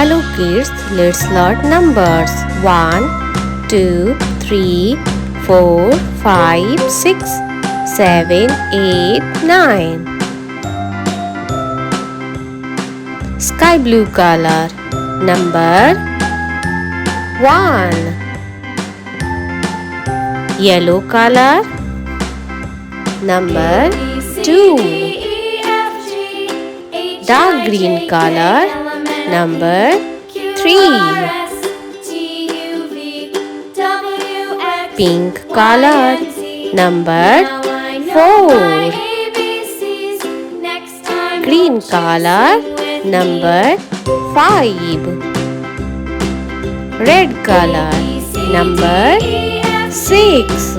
Hello kids, let's learn numbers. 1, 2, 3, 4, 5, 6, 7, 8, 9. Sky blue color. Number 1. Yellow color. Number 2. Dark green color. Number 3. Pink color. Number 4. Green color. Number 5. Red color. Number 6.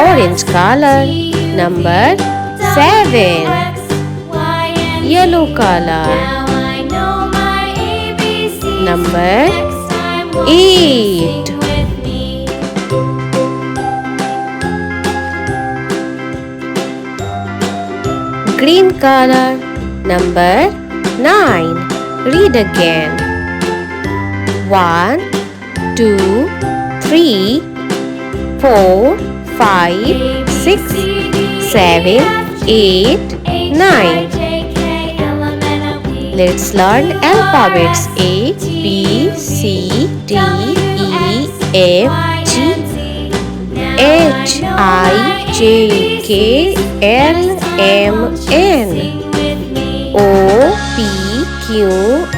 Orange color. Number 7. Yellow color. Number 8. Green color. Number 9. Read again. 1, 2, 3, 4, 5, 6, 7, 8, 9. Let's learn alphabets A, B, C, D, E, F, G, H, I, J, K, L, M, N, O, P, Q,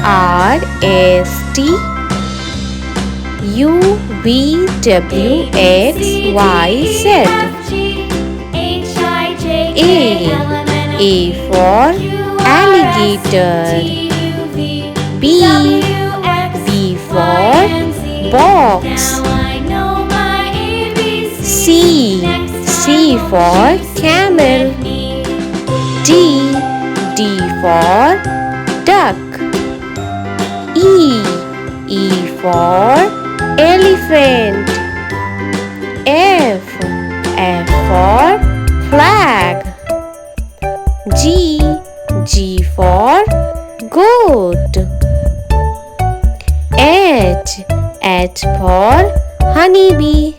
R, S, T, U, V, W, X, Y, Z. A for alligator. B for box. C for camel. D for duck. E for elephant. F for flag. G for goat. H for honeybee.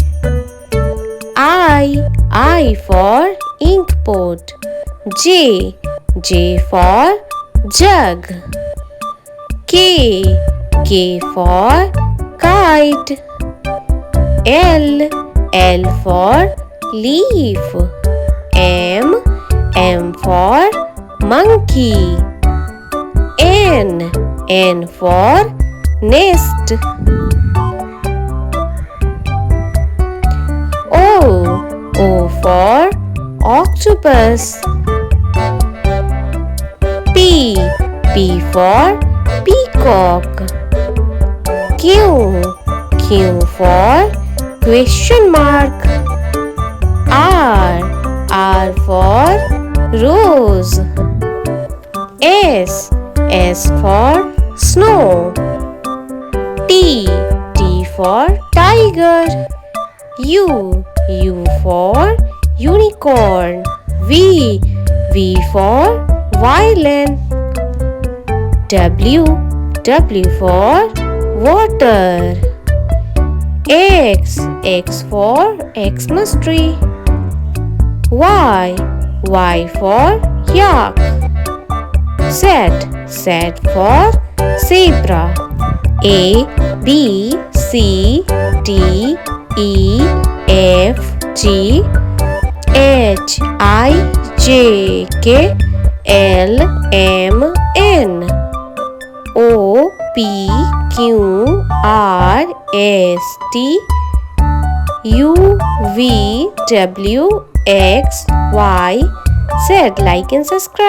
I for ink pot. J for jug. K for kite. L for leaf. M for monkey. N for nest. O for octopus. P for peacock. Q for question mark. R for rose. S for snow. T for tiger. U for unicorn. V for violin. W for water. X for Xmas tree. Y for yak. Z for zebra. A, B, C, D, E, F, G, H, I, J, K, L, M, N, O, P, Q, R, S, T, U, V, W, X, Y, Z. Like and subscribe.